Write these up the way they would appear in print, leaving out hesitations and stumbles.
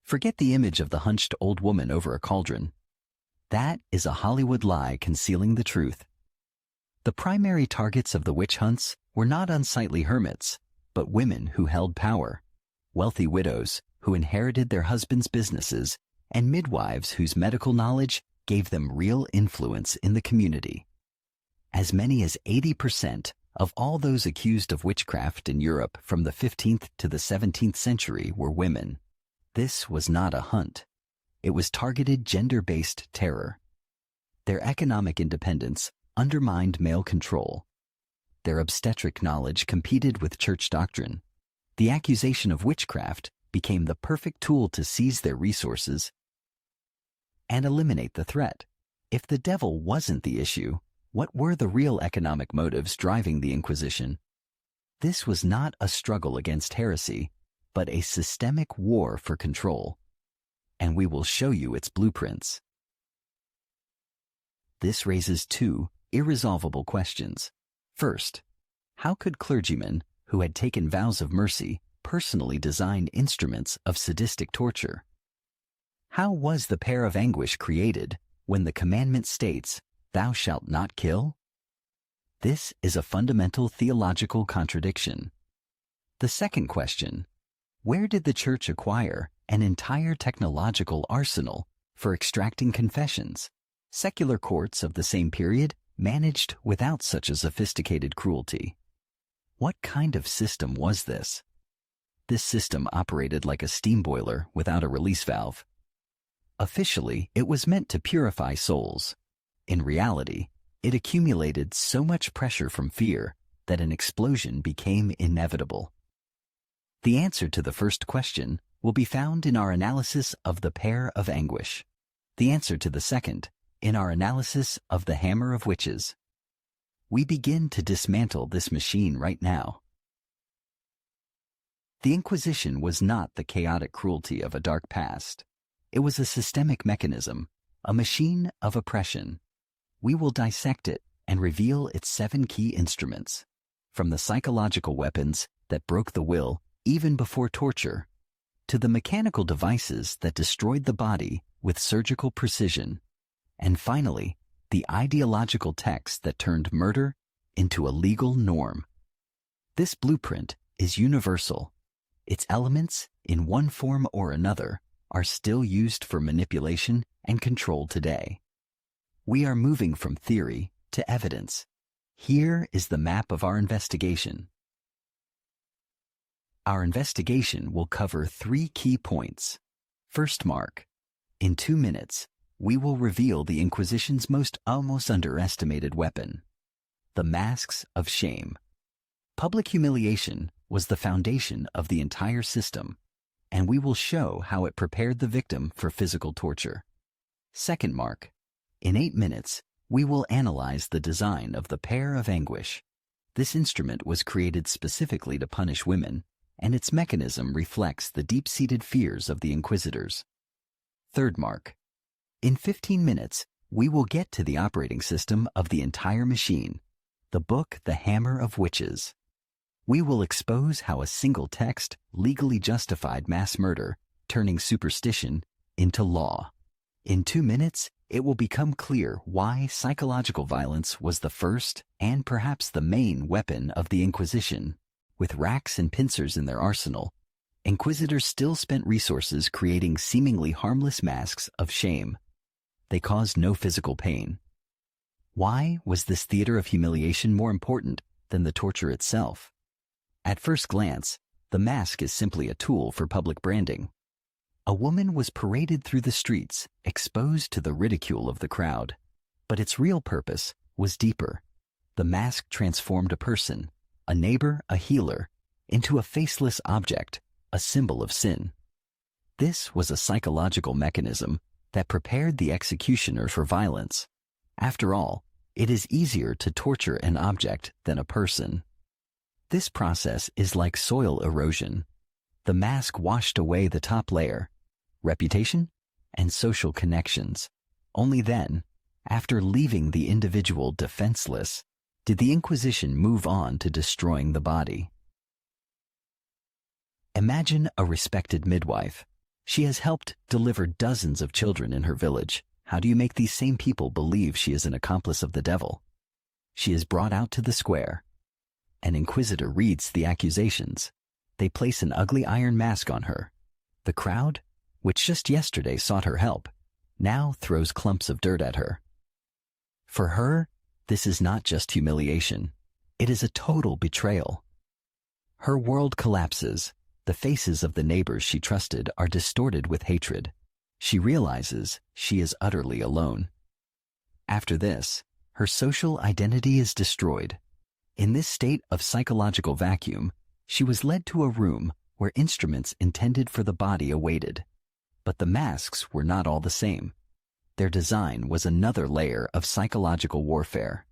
Forget the image of the hunched old woman over a cauldron. That is a Hollywood lie concealing the truth. The primary targets of the witch hunts were not unsightly hermits, but women who held power, wealthy widows who inherited their husbands' businesses, and midwives whose medical knowledge gave them real influence in the community. As many as 80% of all those accused of witchcraft in Europe from the 15th to the 17th century were women. This was not a hunt. It was targeted gender-based terror. Their economic independence undermined male control. Their obstetric knowledge competed with church doctrine. The accusation of witchcraft became the perfect tool to seize their resources and eliminate the threat. If the devil wasn't the issue, what were the real economic motives driving the Inquisition? This was not a struggle against heresy, but a systemic war for control. And we will show you its blueprints. This raises two irresolvable questions. First, how could clergymen who had taken vows of mercy personally design instruments of sadistic torture? How was the pair of anguish created when the commandment states, "Thou shalt not kill"? This is a fundamental theological contradiction. The second question, where did the Church acquire an entire technological arsenal for extracting confessions? Secular courts of the same period managed without such a sophisticated cruelty. What kind of system was this? This system operated like a steam boiler without a release valve. Officially, it was meant to purify souls. In reality, it accumulated so much pressure from fear that an explosion became inevitable. The answer to the first question will be found in our analysis of the pair of anguish. The answer to the second in our analysis of the hammer of witches. We begin to dismantle this machine right now. The Inquisition was not the chaotic cruelty of a dark past. It was a systemic mechanism, a machine of oppression. We will dissect it and reveal its 7 key instruments, from the psychological weapons that broke the will even before torture, to the mechanical devices that destroyed the body with surgical precision, and finally, the ideological text that turned murder into a legal norm. This blueprint is universal. Its elements, in one form or another, are still used for manipulation and control today. We are moving from theory to evidence. Here is the map of our investigation. Our investigation will cover 3 key points. First mark. In 2 minutes, we will reveal the Inquisition's most almost underestimated weapon, the masks of shame. Public humiliation was the foundation of the entire system, and we will show how it prepared the victim for physical torture. Second mark. In 8 minutes, we will analyze the design of the pair of anguish. This instrument was created specifically to punish women, and its mechanism reflects the deep-seated fears of the inquisitors. Third mark. In 15 minutes, we will get to the operating system of the entire machine, the book The Hammer of Witches. We will expose how a single text legally justified mass murder, turning superstition into law. In 2 minutes, it will become clear why psychological violence was the first and perhaps the main weapon of the Inquisition. With racks and pincers in their arsenal, inquisitors still spent resources creating seemingly harmless masks of shame. They caused no physical pain. Why was this theater of humiliation more important than the torture itself? At first glance, the mask is simply a tool for public branding. A woman was paraded through the streets, exposed to the ridicule of the crowd. But its real purpose was deeper. The mask transformed a person, a neighbor, a healer, into a faceless object, a symbol of sin. This was a psychological mechanism that prepared the executioner for violence. After all, it is easier to torture an object than a person. This process is like soil erosion. The mask washed away the top layer, reputation, and social connections. Only then, after leaving the individual defenseless, did the Inquisition move on to destroying the body. Imagine a respected midwife. She has helped deliver dozens of children in her village. How do you make these same people believe she is an accomplice of the devil? She is brought out to the square. An inquisitor reads the accusations. They place an ugly iron mask on her. The crowd, which just yesterday sought her help, now throws clumps of dirt at her. For her, this is not just humiliation. It is a total betrayal. Her world collapses. The faces of the neighbors she trusted are distorted with hatred. She realizes she is utterly alone. After this, her social identity is destroyed. In this state of psychological vacuum, she was led to a room where instruments intended for the body awaited. But the masks were not all the same. Their design was another layer of psychological warfare.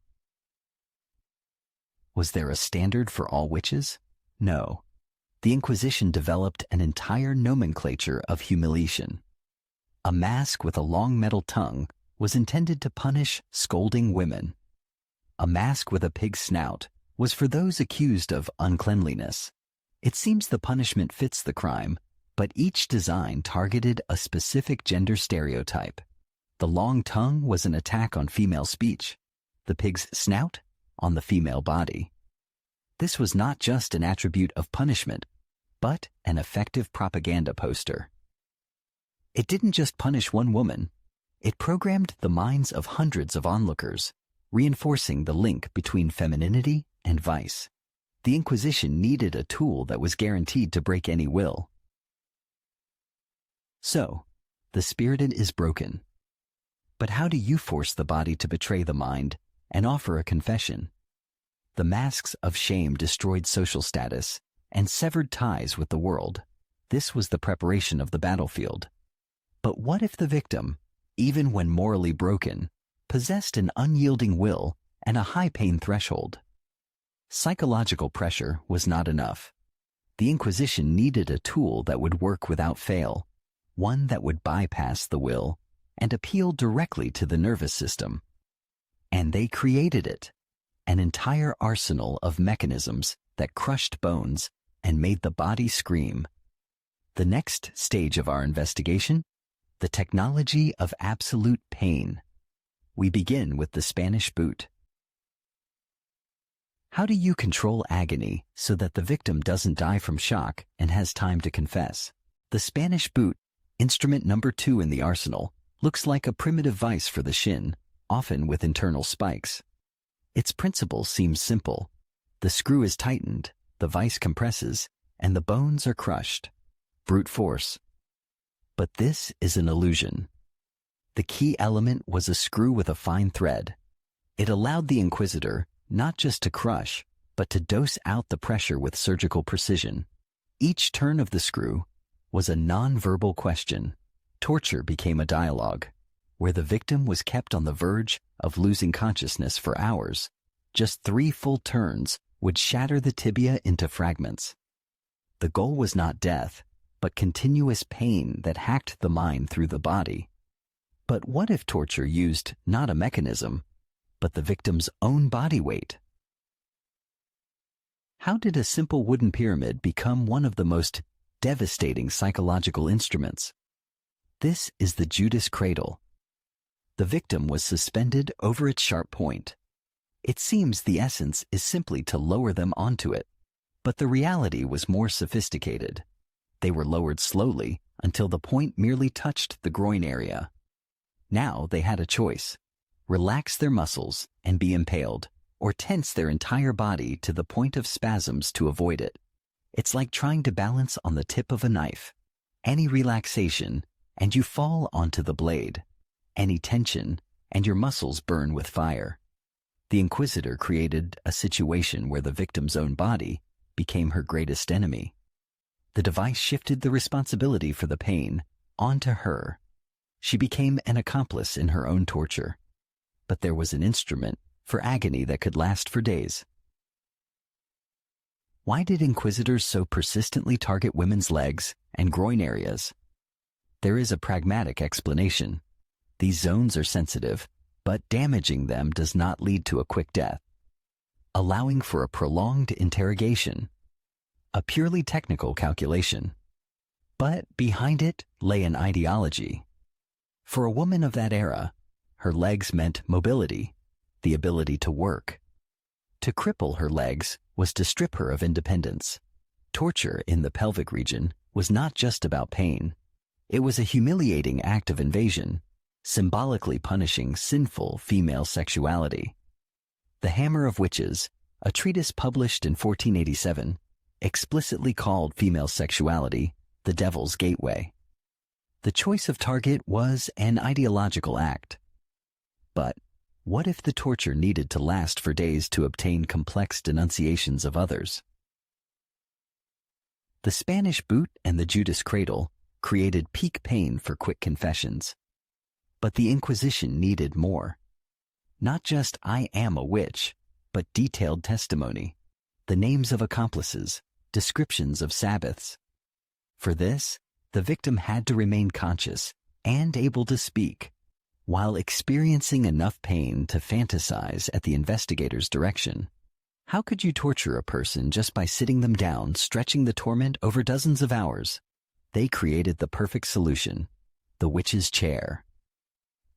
Was there a standard for all witches? No. The Inquisition developed an entire nomenclature of humiliation. A mask with a long metal tongue was intended to punish scolding women. A mask with a pig's snout was for those accused of uncleanliness. It seems the punishment fits the crime, but each design targeted a specific gender stereotype. The long tongue was an attack on female speech, the pig's snout on the female body. This was not just an attribute of punishment, but an effective propaganda poster. It didn't just punish one woman, it programmed the minds of hundreds of onlookers, reinforcing the link between femininity and vice. The Inquisition needed a tool that was guaranteed to break any will. So, the spirit is broken. But how do you force the body to betray the mind and offer a confession? The masks of shame destroyed social status and severed ties with the world. This was the preparation of the battlefield. But what if the victim, even when morally broken, possessed an unyielding will and a high pain threshold? Psychological pressure was not enough. The Inquisition needed a tool that would work without fail, one that would bypass the will and appeal directly to the nervous system. And they created it, an entire arsenal of mechanisms that crushed bones and made the body scream. The next stage of our investigation, the technology of absolute pain. We begin with the Spanish boot. How do you control agony so that the victim doesn't die from shock and has time to confess? The Spanish boot, instrument number 2 in the arsenal, looks like a primitive vice for the shin, often with internal spikes. Its principle seems simple. The screw is tightened, the vice compresses, and the bones are crushed. Brute force. But this is an illusion. The key element was a screw with a fine thread. It allowed the inquisitor not just to crush, but to dose out the pressure with surgical precision. Each turn of the screw was a non-verbal question. Torture became a dialogue, where the victim was kept on the verge of losing consciousness for hours. Just 3 full turns would shatter the tibia into fragments. The goal was not death, but continuous pain that hacked the mind through the body. But what if torture used not a mechanism, but the victim's own body weight? How did a simple wooden pyramid become one of the most devastating psychological instruments? This is the Judas cradle. The victim was suspended over its sharp point. It seems the essence is simply to lower them onto it, but the reality was more sophisticated. They were lowered slowly until the point merely touched the groin area. Now they had a choice: relax their muscles and be impaled, or tense their entire body to the point of spasms to avoid it. It's like trying to balance on the tip of a knife. Any relaxation, and you fall onto the blade. Any tension, and your muscles burn with fire. The inquisitor created a situation where the victim's own body became her greatest enemy. The device shifted the responsibility for the pain onto her. She became an accomplice in her own torture. But there was an instrument for agony that could last for days. Why did inquisitors so persistently target women's legs and groin areas? There is a pragmatic explanation. These zones are sensitive, but damaging them does not lead to a quick death, allowing for a prolonged interrogation. A purely technical calculation. But behind it lay an ideology. For a woman of that era, her legs meant mobility, the ability to work. To cripple her legs was to strip her of independence. Torture in the pelvic region was not just about pain. It was a humiliating act of invasion, symbolically punishing sinful female sexuality. The Hammer of Witches, a treatise published in 1487, explicitly called female sexuality the devil's gateway. The choice of target was an ideological act. But what if the torture needed to last for days to obtain complex denunciations of others? The Spanish boot and the Judas cradle created peak pain for quick confessions. But the Inquisition needed more. Not just "I am a witch," but detailed testimony, the names of accomplices, descriptions of Sabbaths. For this, the victim had to remain conscious and able to speak, while experiencing enough pain to fantasize at the investigator's direction. How could you torture a person just by sitting them down, stretching the torment over dozens of hours? They created the perfect solution, the witch's chair.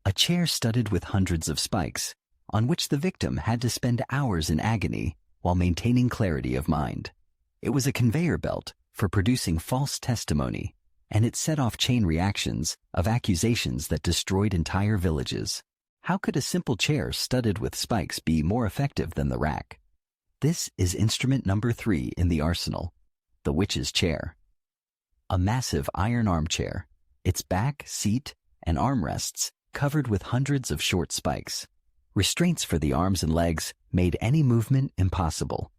A chair studded with hundreds of spikes, on which the victim had to spend hours in agony while maintaining clarity of mind. It was a conveyor belt for producing false testimony, and it set off chain reactions of accusations that destroyed entire villages. How could a simple chair studded with spikes be more effective than the rack? This is instrument number 3 in the arsenal, the witch's chair. A massive iron armchair, its back, seat, and armrests covered with hundreds of short spikes. Restraints for the arms and legs made any movement impossible.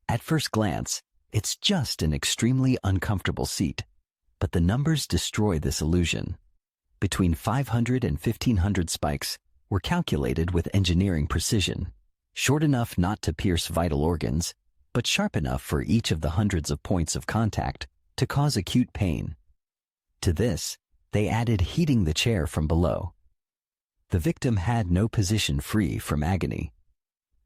At first glance, it's just an extremely uncomfortable seat, but the numbers destroy this illusion. Between 500 and 1,500 spikes were calculated with engineering precision, short enough not to pierce vital organs, but sharp enough for each of the hundreds of points of contact to cause acute pain. To this, they added heating the chair from below. The victim had no position free from agony.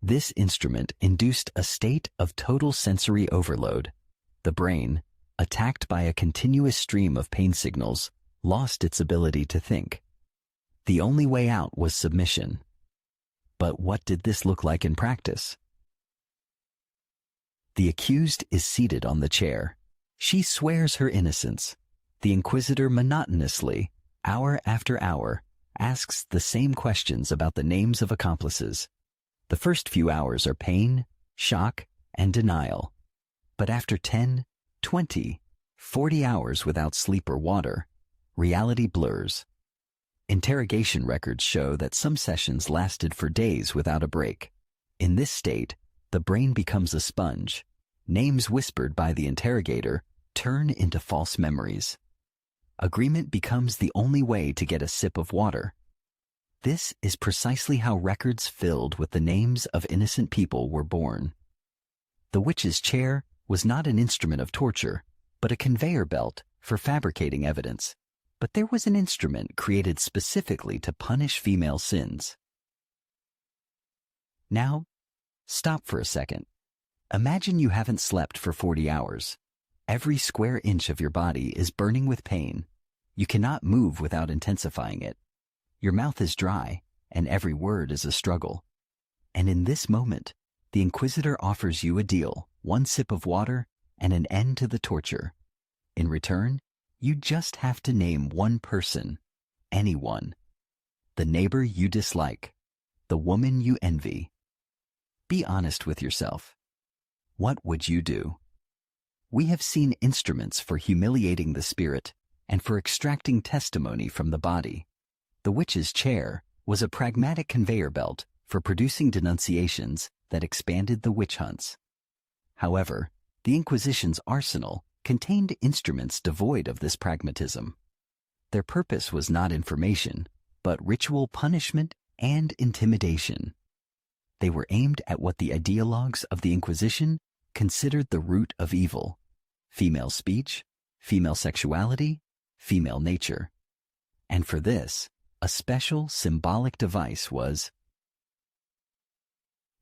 This instrument induced a state of total sensory overload. The brain, attacked by a continuous stream of pain signals, lost its ability to think. The only way out was submission. But what did this look like in practice? The accused is seated on the chair. She swears her innocence. The inquisitor monotonously, hour after hour, asks the same questions about the names of accomplices. The first few hours are pain, shock, and denial. But after 10, 20, 40 hours without sleep or water, reality blurs. Interrogation records show that some sessions lasted for days without a break. In this state, the brain becomes a sponge. Names whispered by the interrogator turn into false memories. Agreement becomes the only way to get a sip of water. This is precisely how records filled with the names of innocent people were born. The witch's chair was not an instrument of torture, but a conveyor belt for fabricating evidence. But there was an instrument created specifically to punish female sins. Now, stop for a second. Imagine you haven't slept for 40 hours. Every square inch of your body is burning with pain. You cannot move without intensifying it. Your mouth is dry, and every word is a struggle. And in this moment, the inquisitor offers you a deal, one sip of water, and an end to the torture. In return, you just have to name one person, anyone. The neighbor you dislike, the woman you envy. Be honest with yourself. What would you do? We have seen instruments for humiliating the spirit and for extracting testimony from the body. The witch's chair was a pragmatic conveyor belt for producing denunciations that expanded the witch hunts. However, the Inquisition's arsenal contained instruments devoid of this pragmatism. Their purpose was not information, but ritual punishment and intimidation. They were aimed at what the ideologues of the Inquisition considered the root of evil: female speech, female sexuality, female nature. And for this, a special symbolic device was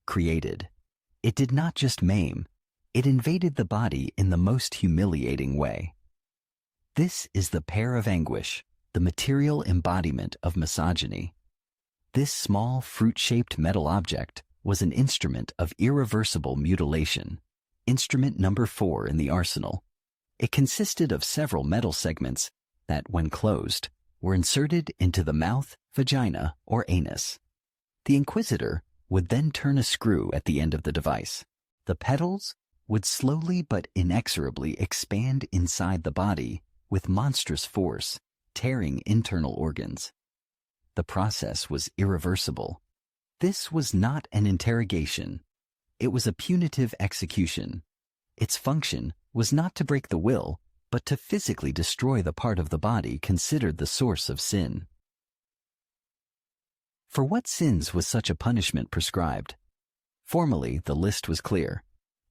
created. It did not just maim, it invaded the body in the most humiliating way. This is the pear of anguish, the material embodiment of misogyny. This small, fruit-shaped metal object was an instrument of irreversible mutilation, instrument number 4 in the arsenal. It consisted of several metal segments that, when closed, were inserted into the mouth, vagina, or anus. The inquisitor would then turn a screw at the end of the device. The petals would slowly but inexorably expand inside the body with monstrous force, tearing internal organs. The process was irreversible. This was not an interrogation. It was a punitive execution. Its function was not to break the will, but to physically destroy the part of the body considered the source of sin. For what sins was such a punishment prescribed? Formally, the list was clear.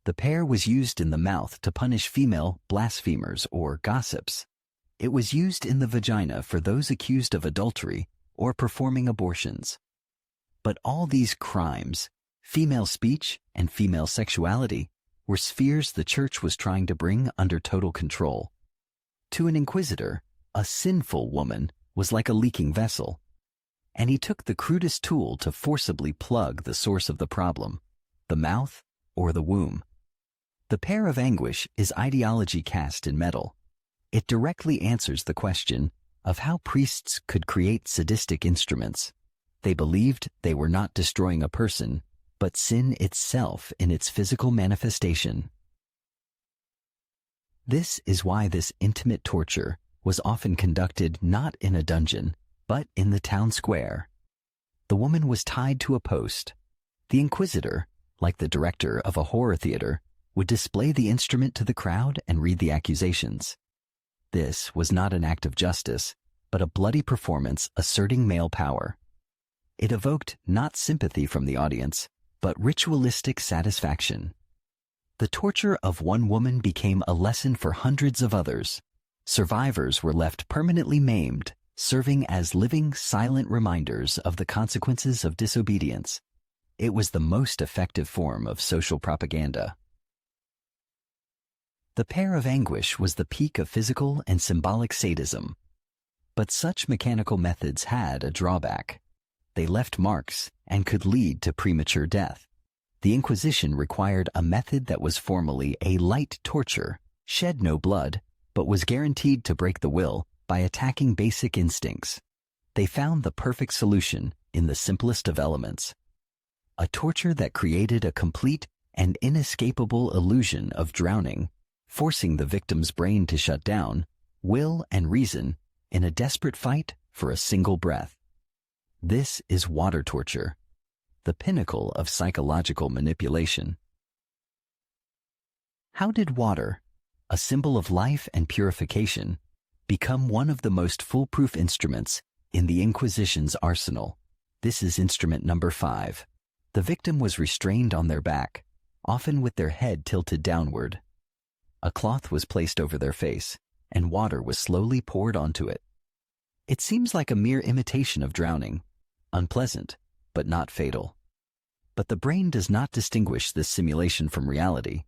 The pear was used in the mouth to punish female blasphemers or gossips. It was used in the vagina for those accused of adultery or performing abortions. But all these crimes, female speech and female sexuality, were spheres the church was trying to bring under total control. To an inquisitor, a sinful woman was like a leaking vessel, and he took the crudest tool to forcibly plug the source of the problem, the mouth or the womb. The pear of anguish is ideology cast in metal. It directly answers the question of how priests could create sadistic instruments. They believed they were not destroying a person, but sin itself in its physical manifestation. This is why this intimate torture was often conducted not in a dungeon, but in the town square. The woman was tied to a post. The inquisitor, like the director of a horror theater, would display the instrument to the crowd and read the accusations. This was not an act of justice, but a bloody performance asserting male power. It evoked not sympathy from the audience, but ritualistic satisfaction. The torture of one woman became a lesson for hundreds of others. Survivors were left permanently maimed, serving as living, silent reminders of the consequences of disobedience. It was the most effective form of social propaganda. The pear of anguish was the peak of physical and symbolic sadism. But such mechanical methods had a drawback. They left marks and could lead to premature death. The Inquisition required a method that was formally a light torture, shed no blood, but was guaranteed to break the will by attacking basic instincts. They found the perfect solution in the simplest of elements. A torture that created a complete and inescapable illusion of drowning, forcing the victim's brain to shut down, will and reason, in a desperate fight for a single breath. This is water torture, the pinnacle of psychological manipulation. How did water, a symbol of life and purification, become one of the most foolproof instruments in the Inquisition's arsenal? This is instrument number 5. The victim was restrained on their back, often with their head tilted downward. A cloth was placed over their face, and water was slowly poured onto it. It seems like a mere imitation of drowning, unpleasant, but not fatal. But the brain does not distinguish this simulation from reality.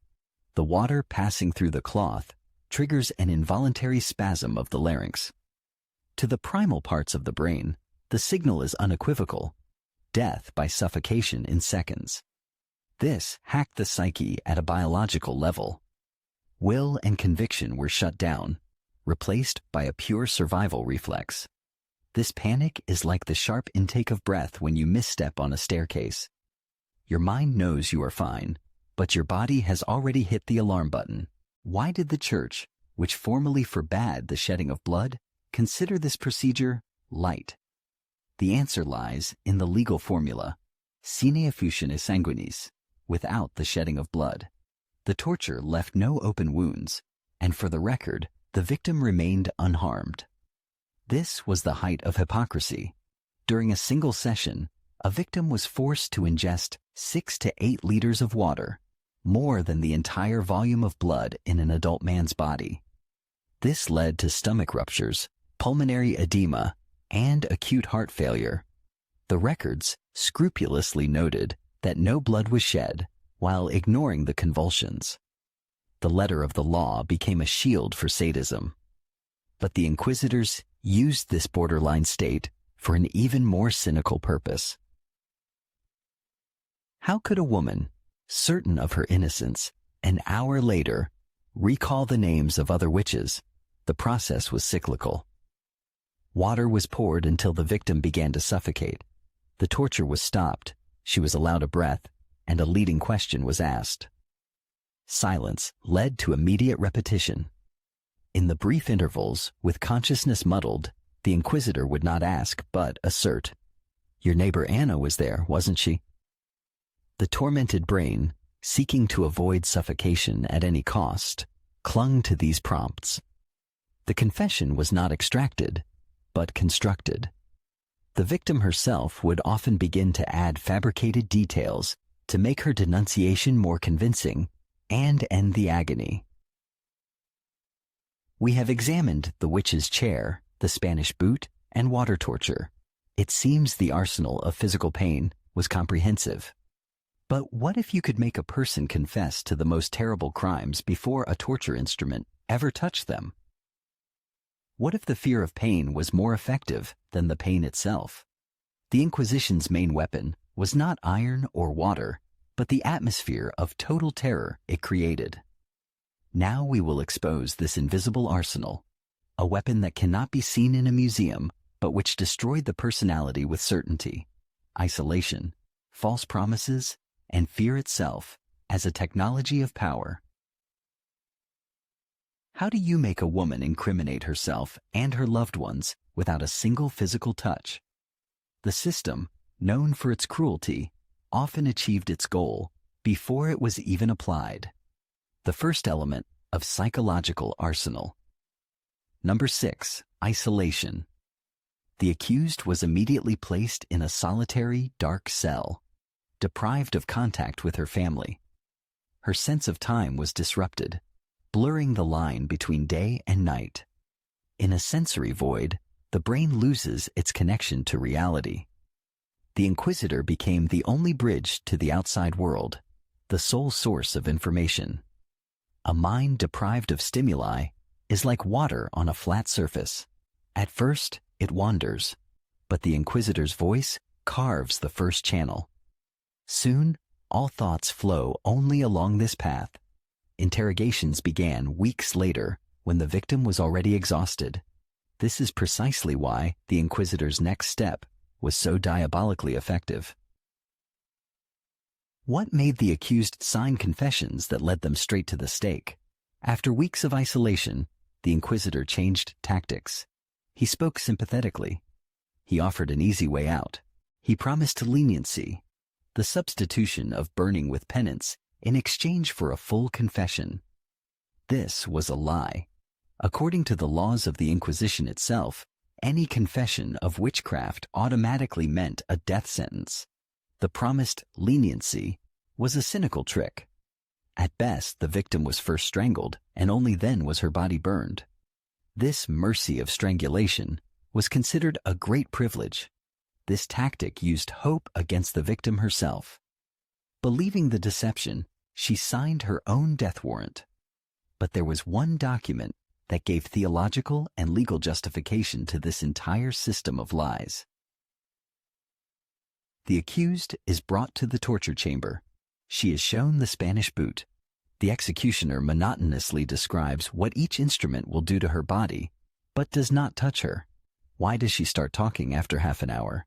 The water passing through the cloth triggers an involuntary spasm of the larynx. To the primal parts of the brain, the signal is unequivocal: death by suffocation in seconds. This hacked the psyche at a biological level. Will and conviction were shut down, replaced by a pure survival reflex. This panic is like the sharp intake of breath when you misstep on a staircase. Your mind knows you are fine, but your body has already hit the alarm button. Why did the Church, which formally forbade the shedding of blood, consider this procedure light? The answer lies in the legal formula, sine effusione sanguinis, without the shedding of blood. The torture left no open wounds, and for the record, the victim remained unharmed. This was the height of hypocrisy. During a single session, a victim was forced to ingest 6 to 8 liters of water, more than the entire volume of blood in an adult man's body. This led to stomach ruptures, pulmonary edema, and acute heart failure. The records scrupulously noted that no blood was shed, while ignoring the convulsions. The letter of the law became a shield for sadism. But the inquisitors used this borderline state for an even more cynical purpose. How could a woman, certain of her innocence, an hour later, recall the names of other witches? The process was cyclical. Water was poured until the victim began to suffocate. The torture was stopped, she was allowed a breath, and a leading question was asked. Silence led to immediate repetition. In the brief intervals, with consciousness muddled, the inquisitor would not ask, but assert, "Your neighbor Anna was there, wasn't she?" The tormented brain, seeking to avoid suffocation at any cost, clung to these prompts. The confession was not extracted, but constructed. The victim herself would often begin to add fabricated details to make her denunciation more convincing and end the agony. We have examined the witch's chair, the Spanish boot, and water torture. It seems the arsenal of physical pain was comprehensive. But what if you could make a person confess to the most terrible crimes before a torture instrument ever touched them? What if the fear of pain was more effective than the pain itself? The Inquisition's main weapon was not iron or water, but the atmosphere of total terror it created. Now we will expose this invisible arsenal, a weapon that cannot be seen in a museum, but which destroyed the personality with certainty, isolation, false promises, and fear itself as a technology of power. How do you make a woman incriminate herself and her loved ones without a single physical touch? The system, known for its cruelty, often achieved its goal before it was even applied. The first element of psychological arsenal. Number 6, isolation. The accused was immediately placed in a solitary, dark cell, deprived of contact with her family. Her sense of time was disrupted, blurring the line between day and night. In a sensory void, the brain loses its connection to reality. The inquisitor became the only bridge to the outside world, the sole source of information. A mind deprived of stimuli is like water on a flat surface. At first, it wanders, but the inquisitor's voice carves the first channel. Soon, all thoughts flow only along this path. Interrogations began weeks later when the victim was already exhausted. This is precisely why the inquisitor's next step was so diabolically effective. What made the accused sign confessions that led them straight to the stake? After weeks of isolation, the inquisitor changed tactics. He spoke sympathetically. He offered an easy way out. He promised leniency, the substitution of burning with penance in exchange for a full confession. This was a lie. According to the laws of the Inquisition itself, any confession of witchcraft automatically meant a death sentence. The promised leniency was a cynical trick. At best, the victim was first strangled, and only then was her body burned. This mercy of strangulation was considered a great privilege. This tactic used hope against the victim herself. Believing the deception, she signed her own death warrant. But there was one document that gave theological and legal justification to this entire system of lies. The accused is brought to the torture chamber. She is shown the Spanish boot. The executioner monotonously describes what each instrument will do to her body, but does not touch her. Why does she start talking after half an hour?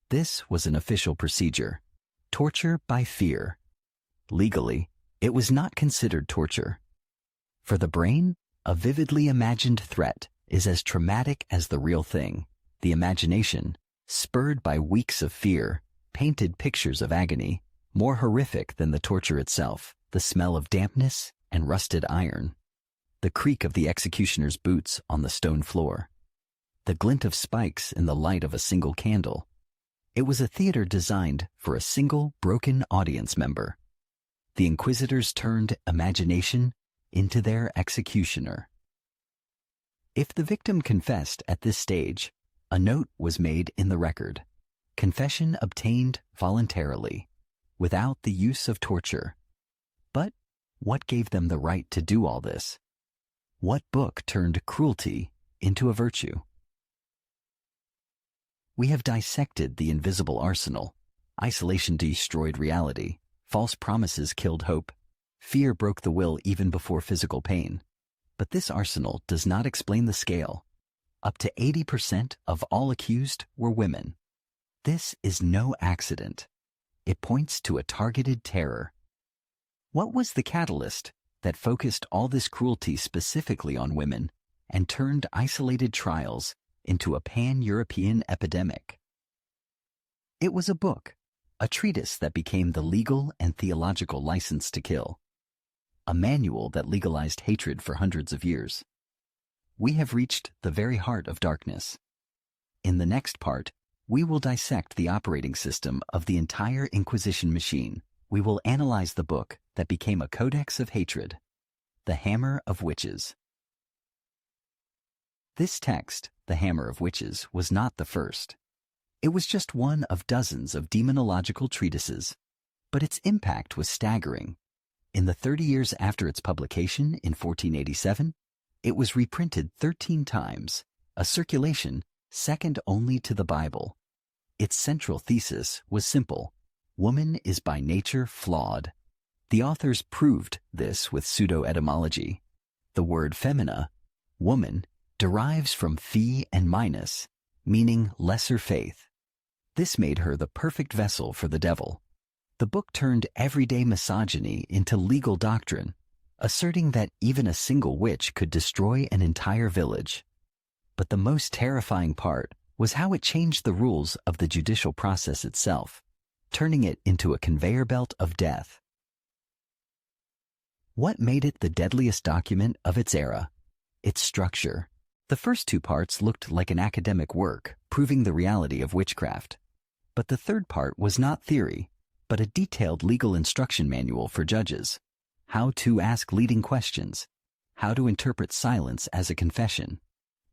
This was an official procedure. Torture by fear. Legally, it was not considered torture. For the brain, a vividly imagined threat is as traumatic as the real thing. The imagination, spurred by weeks of fear, painted pictures of agony, more horrific than the torture itself, the smell of dampness and rusted iron, the creak of the executioner's boots on the stone floor, the glint of spikes in the light of a single candle. It was a theater designed for a single broken audience member. The inquisitors turned imagination into their executioner. If the victim confessed at this stage, a note was made in the record. Confession obtained voluntarily, without the use of torture. But what gave them the right to do all this? What book turned cruelty into a virtue. We have dissected the invisible arsenal. Isolation destroyed reality. False promises killed hope. Fear broke the will even before physical pain. But this arsenal does not explain the scale. Up to 80% of all accused were women. This is no accident. It points to a targeted terror. What was the catalyst that focused all this cruelty specifically on women and turned isolated trials into a pan-European epidemic? It was a book, a treatise that became the legal and theological license to kill, a manual that legalized hatred for hundreds of years. We have reached the very heart of darkness. In the next part, we will dissect the operating system of the entire Inquisition machine. We will analyze the book that became a codex of hatred, the Hammer of Witches. This text, the Hammer of Witches, was not the first. It was just one of dozens of demonological treatises, but its impact was staggering. In the 30 years after its publication in 1487, it was reprinted 13 times, a circulation second only to the Bible. Its central thesis was simple: woman is by nature flawed. The authors proved this with pseudo-etymology. The word femina, woman, derives from phi and minus, meaning lesser faith. This made her the perfect vessel for the devil. The book turned everyday misogyny into legal doctrine, asserting that even a single witch could destroy an entire village. But the most terrifying part was how it changed the rules of the judicial process itself, turning it into a conveyor belt of death. What made it the deadliest document of its era? Its structure. The first two parts looked like an academic work, proving the reality of witchcraft. But the third part was not theory, but a detailed legal instruction manual for judges. How to ask leading questions, how to interpret silence as a confession,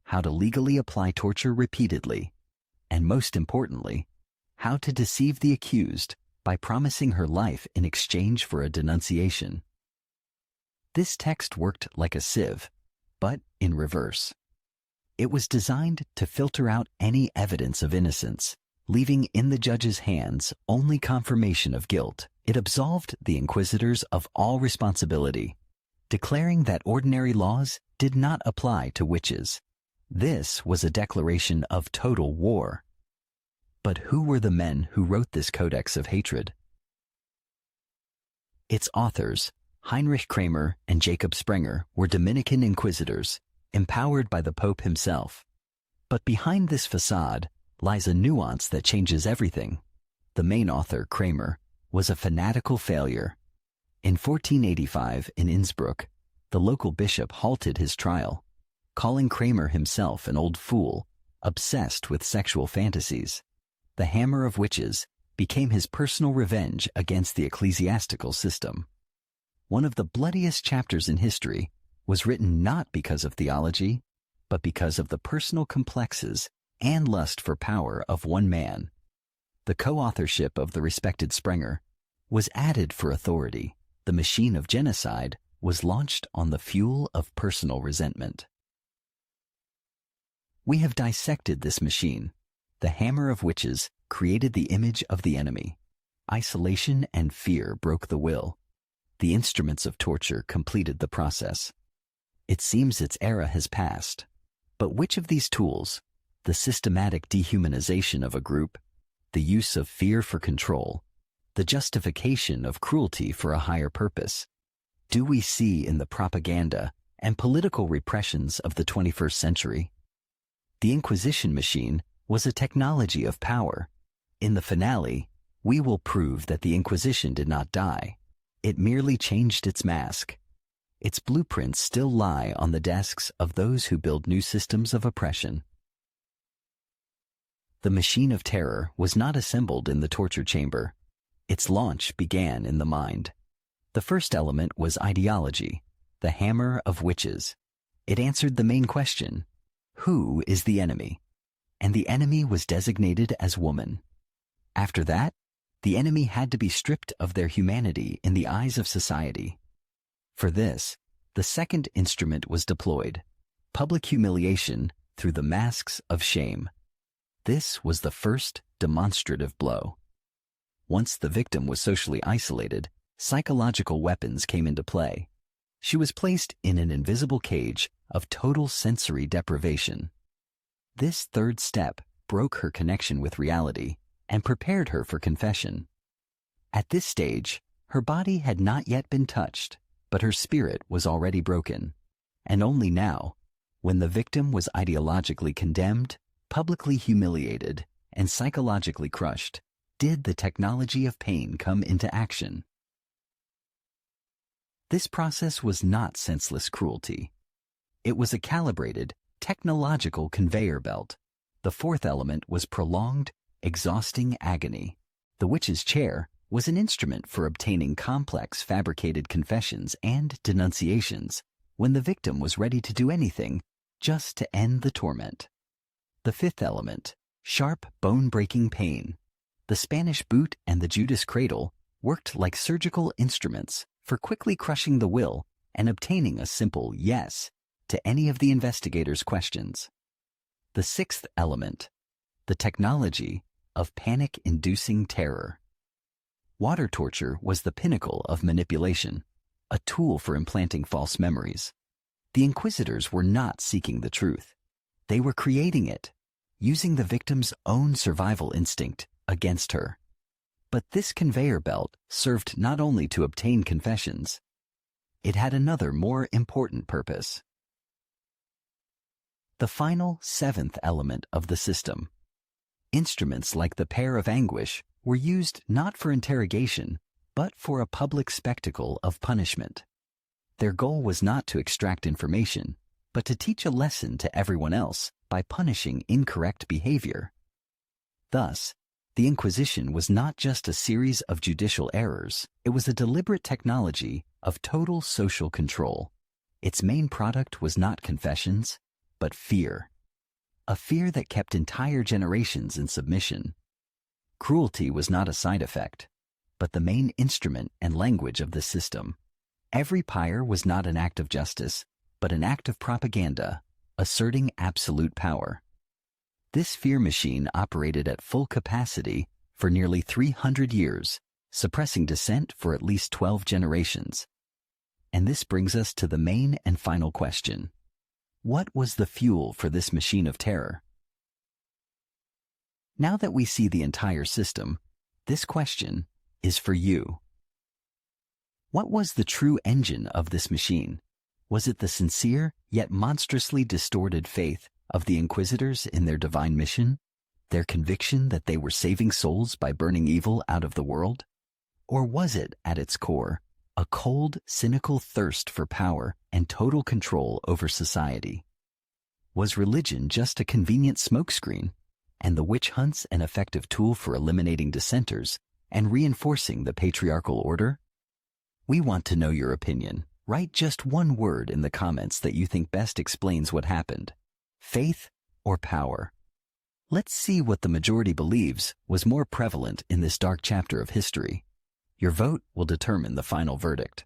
how to legally apply torture repeatedly, and most importantly, how to deceive the accused by promising her life in exchange for a denunciation. This text worked like a sieve, but in reverse. It was designed to filter out any evidence of innocence, leaving in the judge's hands only confirmation of guilt. It absolved the inquisitors of all responsibility, declaring that ordinary laws did not apply to witches. This was a declaration of total war. But who were the men who wrote this codex of hatred? Its authors, Heinrich Kramer and Jacob Sprenger, were Dominican inquisitors, empowered by the Pope himself. But behind this facade lies a nuance that changes everything. The main author, Kramer, was a fanatical failure. In 1485, in Innsbruck, the local bishop halted his trial, calling Kramer himself an old fool, obsessed with sexual fantasies. The Hammer of Witches became his personal revenge against the ecclesiastical system. One of the bloodiest chapters in history was written not because of theology, but because of the personal complexes and lust for power of one man. The co-authorship of the respected Sprenger was added for authority. The machine of genocide was launched on the fuel of personal resentment. We have dissected this machine. The Hammer of Witches created the image of the enemy. Isolation and fear broke the will. The instruments of torture completed the process. It seems its era has passed. But which of these tools, the systematic dehumanization of a group, the use of fear for control, the justification of cruelty for a higher purpose, do we see in the propaganda and political repressions of the 21st century? The Inquisition machine was a technology of power. In the finale, we will prove that the Inquisition did not die. It merely changed its mask. Its blueprints still lie on the desks of those who build new systems of oppression. The machine of terror was not assembled in the torture chamber. Its launch began in the mind. The first element was ideology, the Hammer of Witches. It answered the main question: who is the enemy? And the enemy was designated as woman. After that, the enemy had to be stripped of their humanity in the eyes of society. For this, the second instrument was deployed, public humiliation through the masks of shame. This was the first demonstrative blow. Once the victim was socially isolated, psychological weapons came into play. She was placed in an invisible cage of total sensory deprivation. This third step broke her connection with reality and prepared her for confession. At this stage, her body had not yet been touched, but her spirit was already broken. And only now, when the victim was ideologically condemned, publicly humiliated, and psychologically crushed, did the technology of pain come into action. This process was not senseless cruelty. It was a calibrated, technological conveyor belt. The fourth element was prolonged, exhausting agony. The witch's chair was an instrument for obtaining complex fabricated confessions and denunciations when the victim was ready to do anything just to end the torment. The fifth element, sharp, bone-breaking pain. The Spanish boot and the Judas cradle worked like surgical instruments for quickly crushing the will and obtaining a simple yes to any of the investigator's questions. The sixth element, the technology of panic-inducing terror. Water torture was the pinnacle of manipulation, a tool for implanting false memories. The inquisitors were not seeking the truth. They were creating it, using the victim's own survival instinct against her. But this conveyor belt served not only to obtain confessions, it had another more important purpose. The final seventh element of the system. Instruments like the pair of anguish were used not for interrogation, but for a public spectacle of punishment. Their goal was not to extract information, but to teach a lesson to everyone else by punishing incorrect behavior. Thus, the Inquisition was not just a series of judicial errors, it was a deliberate technology of total social control. Its main product was not confessions, but fear. A fear that kept entire generations in submission. Cruelty was not a side effect, but the main instrument and language of the system. Every pyre was not an act of justice, but an act of propaganda, asserting absolute power. This fear machine operated at full capacity for nearly 300 years, suppressing dissent for at least 12 generations. And this brings us to the main and final question. What was the fuel for this machine of terror? Now that we see the entire system, this question is for you. What was the true engine of this machine? Was it the sincere yet monstrously distorted faith of the inquisitors in their divine mission, their conviction that they were saving souls by burning evil out of the world? Or was it, at its core, a cold, cynical thirst for power and total control over society? Was religion just a convenient smokescreen, and the witch hunts an effective tool for eliminating dissenters and reinforcing the patriarchal order? We want to know your opinion. Write just one word in the comments that you think best explains what happened. Faith or power? Let's see what the majority believes was more prevalent in this dark chapter of history. Your vote will determine the final verdict.